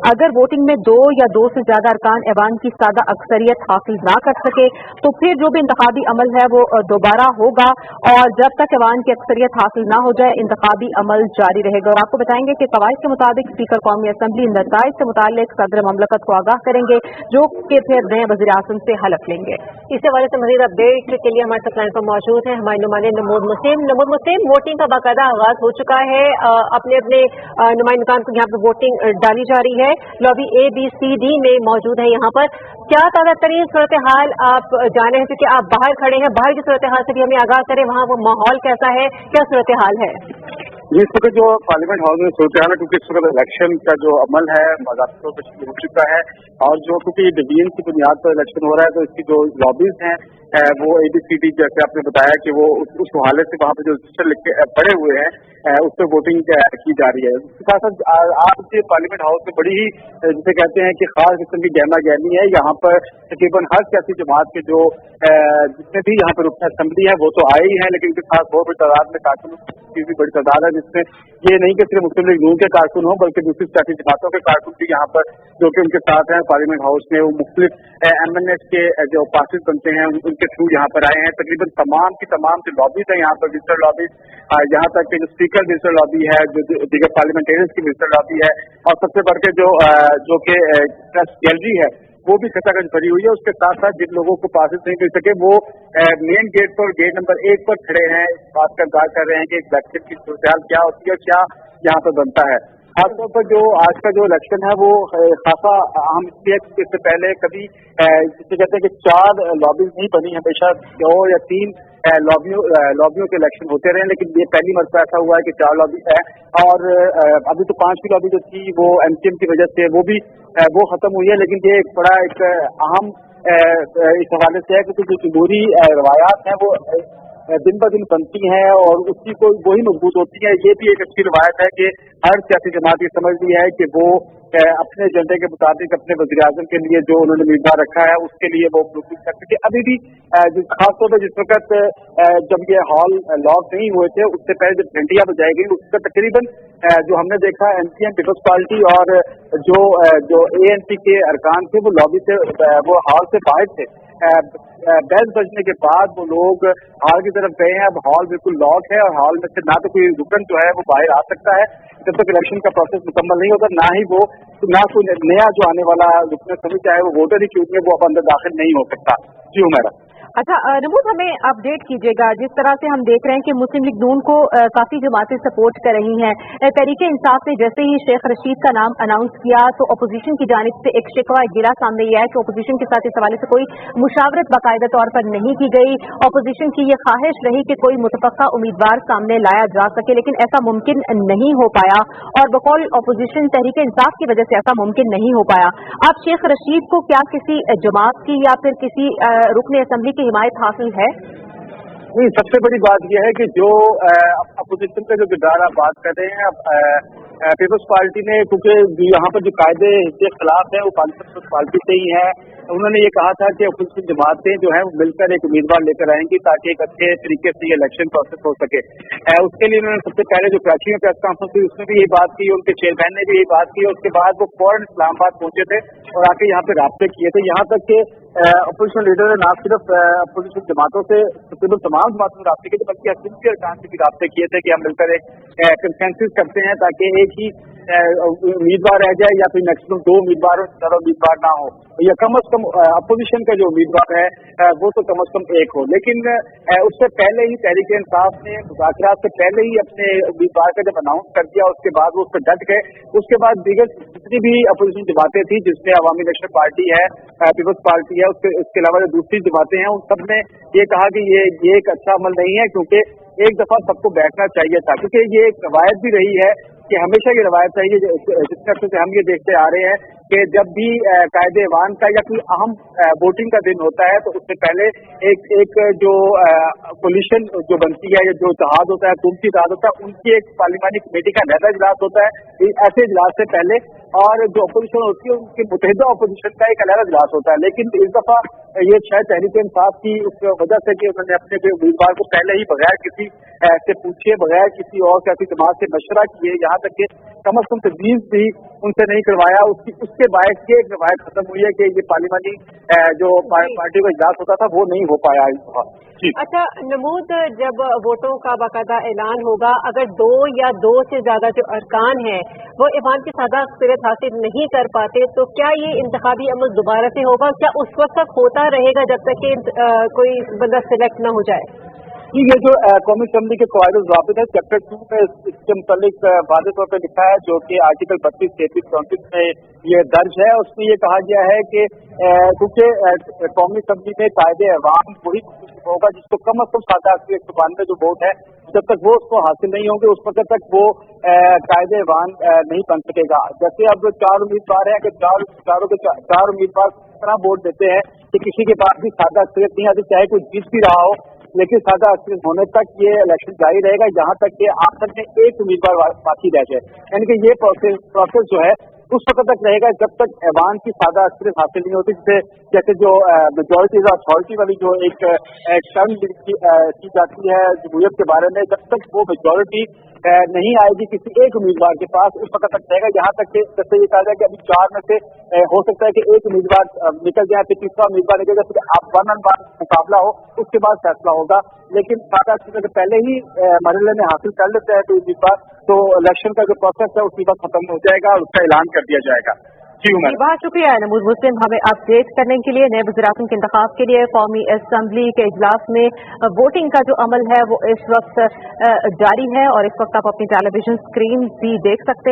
अगर वोटिंग में 2 या 2 से ज्यादा अरकान ऐवान की सादा अक्सरियत हासिल ना कर सके तो फिर जो भी इंतखाबी अमल है वो दोबारा होगा, और जब तक ऐवान की अक्सरियत हासिल ना हो जाए इंतखाबी अमल जारी रहेगा। और आपको बताएंगे कि कवायद के मुताबिक स्पीकर कौमी असम्बली नताइज से मुताल्लिक सदर ममलकत को आगाह करेंगे, जो कि फिर नए वज़ीर आज़म से हलफ लेंगे। इस हवाले से मज़ीद अपडेट के लिए हमारे साथ लाइन पर मौजूद हैं हमारे नुमाइंदे नमूद मुस्लिम। वोटिंग का बाकायदा आगाज हो चुका है, अपने अपने नुमाइंदगान को यहाँ पर वोटिंग डाली जा रही है। लॉबी ABCD में मौजूद है। यहाँ पर क्या ताज़ा तरीन सूरत हाल आप जान रहे हैं, क्योंकि आप बाहर खड़े हैं, बाहर की सूरत हाल से भी हमें आगाह करें, वहाँ वो माहौल कैसा है, क्या सूरत हाल है? इस वक्त जो पार्लियामेंट हाउस में सूरत हाल है, क्योंकि इस वक्त इलेक्शन का जो अमल है बाज़ाब्ते से शुरू हो चुका है, और जो क्योंकि डिवीजन की बुनियाद पर इलेक्शन हो रहा है तो इसकी जो लॉबीज हैं वो ABCD जैसे आपने बताया कि वो उस हवाले से वहाँ पे जो रजिस्टर लिखे पड़े हुए हैं उस पर वोटिंग की जा रही है। उसके साथ साथ आज के पार्लियामेंट हाउस में बड़ी ही जिसे कहते हैं कि खास किस्म की गहमा गहमी है। यहाँ पर तकरीबन हर सियासी जमात के जो जितने भी यहाँ पर रुकन असम्बली है वो तो आए ही हैं, लेकिन उनके साथ बहुत बड़ी तादाद में कारकुन की भी बड़ी तादाद है, जिसमें ये नहीं कि सिर्फ मुस्लिम लीग नून के कारकुन हो बल्कि दूसरी सियासी जमातों के कारकुन भी यहाँ पर जो कि उनके साथ हैं पार्लियामेंट हाउस में, वो मुख्तलिफ MNS के जो पासिस बनते हैं उनके थ्रू यहाँ पर आए हैं। तकरीबन तमाम की तमाम जो लॉबीज हैं यहाँ पर विजिटर लॉबीज, यहाँ तक कि जो स्पीकर विजिटर लॉबी है, जो दीगर पार्लियामेंटेरियंस की विजिटर लॉबी है, और सबसे बढ़ के जो कि प्रेस गैलरी है वो भी खचाखच भरी हुई है। उसके साथ साथ जिन लोगों को पासिस नहीं मिल सके वो मेन गेट पर, गेट नंबर 1 पर खड़े हैं, इस बात का इंतजार कर रहे हैं कि इलेक्शन की सूरत क्या होती है, क्या यहाँ पर बनता है। खासतौर पर जो आज का जो इलेक्शन है वो खासा अहम इसलिए है क्योंकि इससे पहले कभी जिसे कहते हैं कि 4 लॉबीज नहीं बनी, हमेशा 2 या 3 लॉबियों के इलेक्शन होते रहे, लेकिन ये पहली मरतबा ऐसा हुआ है कि 4 लॉबी है। और अभी तो 5वीं लॉबी जो थी वो MCM की वजह से वो खत्म हुई है, लेकिन ये एक बड़ा एक अहम इस हवाले से है क्योंकि जो जमहूरी रवायात हैं वो दिन ब दिन बनती हैं और उसकी कोई वही मजबूत होती है। ये भी एक अच्छी रवायत है कि हर सियासी जमात ये समझ ली है कि वो अपने एजेंडे के मुताबिक अपने वज़ीर आज़म के लिए जो उन्होंने उम्मीदवार रखा है उसके लिए वो प्रूफ कर सके। अभी भी खासतौर पर जिस वक्त जब ये हॉल लॉक नहीं हुए थे उससे पहले जब घंटियां बजाई गई उसका तकरीबन जो हमने देखा MPM पीपल्स पार्टी और जो ANC के अरकान थे वो लॉबी से वो हॉल से बाहर थे। 10 बजने के बाद वो लोग हॉल की तरफ गए हैं। अब हॉल बिल्कुल लॉक है और हॉल में से ना तो कोई रुकन जो है वो बाहर आ सकता है जब तक इलेक्शन का प्रोसेस मुकम्मल नहीं होता, ना कोई नया जो आने वाला रुकन सभी चाहे वो वोटर ही क्यों में वो अब अंदर दाखिल नहीं हो सकता। जी उमेरा। अच्छा नमूद, हमें अपडेट कीजिएगा। जिस तरह से हम देख रहे हैं कि मुस्लिम लीग नून को काफी जमातें सपोर्ट कर रही हैं, तहरीक इंसाफ ने जैसे ही शेख रशीद का नाम अनाउंस किया तो अपोजिशन की जानिब से एक शिकवा गिला सामने आया है कि अपोजिशन के साथ इस हवाले से कोई मुशावरत बाकायदा तौर पर नहीं की गई। अपोजिशन की ये ख्वाहिश रही कि कोई मुतफक्का उम्मीदवार सामने लाया जा सके, लेकिन ऐसा मुमकिन नहीं हो पाया और बकौल अपोजिशन तहरीक इंसाफ की वजह से ऐसा मुमकिन नहीं हो पाया। अब शेख रशीद को क्या किसी जमात की या फिर किसी रुकन असम्बली की हिमायत हासिल है? नहीं, सबसे बड़ी बात यह है कि जो अपोजिशन का जो किरदार आप बात कर रहे हैं, पीपल्स पार्टी ने, क्योंकि यहाँ पर जो कायदे के खिलाफ है वो पीपल्स पार्टी से ही है, उन्होंने ये कहा था कि अपोजिशन जमातें जो है वो मिलकर एक उम्मीदवार लेकर आएंगी ताकि एक अच्छे तरीके से ये इलेक्शन प्रोसेस हो सके। उसके लिए उन्होंने सबसे पहले जो कराची में प्रेस कॉन्फ्रेंस हुई उसमें भी यही बात की, उनके चेयरमैन ने भी यही बात की। उसके बाद वो फौरन इस्लामाबाद पहुंचे थे और आके यहाँ पे राब्ते किए थे। यहाँ तक कि अपोजिशन लीडर ने ना सिर्फ अपोजिशन जमातों से तकरीबन तमाम जमातों से राब्ते किए थे बल्कि असम के अरकान से भी राब्ते किए थे कि हम मिलकर एक कंसेंसस करते हैं ताकि एक ही उम्मीदवार रह जाए या फिर मैक्सिमम 2 उम्मीदवार हो, ज्यादा उम्मीदवार ना हो, या कम अज कम अपोजिशन का जो उम्मीदवार है वो तो कम अज कम एक हो। लेकिन उससे पहले ही तहरीक इंसाफ ने मुज़ाकरात से पहले ही अपने उम्मीदवार का जब अनाउंस कर दिया उसके बाद वो उस पर डट गए। उसके बाद दीगर जितनी भी अपोजिशन जमातें थी जिसमें अवामी नेशनल पार्टी है, पीपल्स पार्टी है, उसके अलावा जो दूसरी जमातें हैं उन सब ने ये कहा कि ये एक अच्छा अमल नहीं है, क्योंकि एक दफा सबको बैठना चाहिए था, क्योंकि ये एक रवायत भी रही है कि हमेशा ये रवायत रही है जिस तरह से हम ये देखते आ रहे हैं कि जब भी कायदे ऐवान का या कोई अहम वोटिंग का दिन होता है तो उससे पहले एक जो कोलिशन जो बनती है या जो इत्तेहाद होता है, हुकूमती इत्तेहाद होता है, उनकी एक पार्लिमानी कमेटी का नया इजलास होता है। ऐसे इजलास से पहले और जो अपोजिशन होती है उनकी मुतहदा अपोजिशन का एक अलग इजलास होता है। लेकिन इस दफा ये शायद तहरीक इंसाफ की इस वजह से कि उन्होंने अपने उम्मीदवार को पहले ही बगैर किसी से पूछे, बगैर किसी और सियासी जमात से मशवरा किए, यहाँ तक कि कम अज कम तजवीज़ भी उनसे नहीं करवाया, उसके बायस ये एक रवायत खत्म हुई है कि ये पार्लिमानी जो पार्टी का इजलास होता था वो नहीं हो पाया इस दफा। अच्छा नमूद, जब वोटों का बाकायदा ऐलान होगा, अगर 2 या 2 से ज्यादा जो अरकान हैं वो ईवान की सादा अक्सरियत हासिल नहीं कर पाते, तो क्या ये इंतखाबी अमल दोबारा से होगा? क्या उस वक्त तक होता रहेगा जब तक कि कोई बंदा सिलेक्ट न हो जाए? जी, ये जो कौमी असम्बली के कवायद ज़ाबित है, चैप्टर 2 में इसके मुतालिक वाज़ेह तौर पर लिखा है, जो कि आर्टिकल 32, 33, 34 में ये दर्ज है। उसमें ये कहा गया है कि क्योंकि कौमी असम्बली में कायदे अवाम वही होगा जिसको कम अज कम 792 जो वोट है, जब तक वो उसको हासिल नहीं होंगे उस वक्त तक वो कायदे अवाम नहीं बन सकेगा। जैसे अब 4 उम्मीदवार हैं कि चार उम्मीदवार इस तरह वोट देते हैं कि किसी के पास भी सादा अक्सरियत नहीं आती, चाहे कोई जीत भी रहा हो, लेकिन सादा अक्सरियत होने तक ये इलेक्शन जारी रहेगा, जहां तक कि आखिर में एक उम्मीदवार बाकी रह जाए। यानी कि ये प्रोसेस जो है उस वक्त तक रहेगा जब तक ऐवान की सादा अक्सरियत हासिल नहीं होती, जैसे जो मेजॉरिटी अथॉरिटी वाली जो एक टर्म की जाती है जमहूरियत के बारे में, जब तक वो मेजॉरिटी नहीं आएगी किसी एक उम्मीदवार के पास उस वक्त तक रहेगा, यहाँ तक कि जैसे ये कहा जाए कि अभी 4 में से हो सकता है कि एक उम्मीदवार निकल जाए, फिर तीसरा उम्मीदवार निकल जाए, फिर आप 1-on-1 मुकाबला हो, उसके बाद फैसला होगा। लेकिन सादा अक्सरियत पहले ही मरहले में हासिल कर लेते हैं तो उम्मीदवार, तो इलेक्शन का जो प्रोसेस है उसी वक्त खत्म हो जाएगा और उसका ऐलान कर दिया जाएगा। जी बहुत शुक्रिया नमूद मुस्लिम, हमें अपडेट करने के लिए। नए वज़ीर-ए-आज़म के इंतखाब के लिए कौमी असम्बली के इजलास में वोटिंग का जो अमल है वो इस वक्त जारी है और इस वक्त आप अपनी टेलीविजन स्क्रीन भी देख सकते हैं।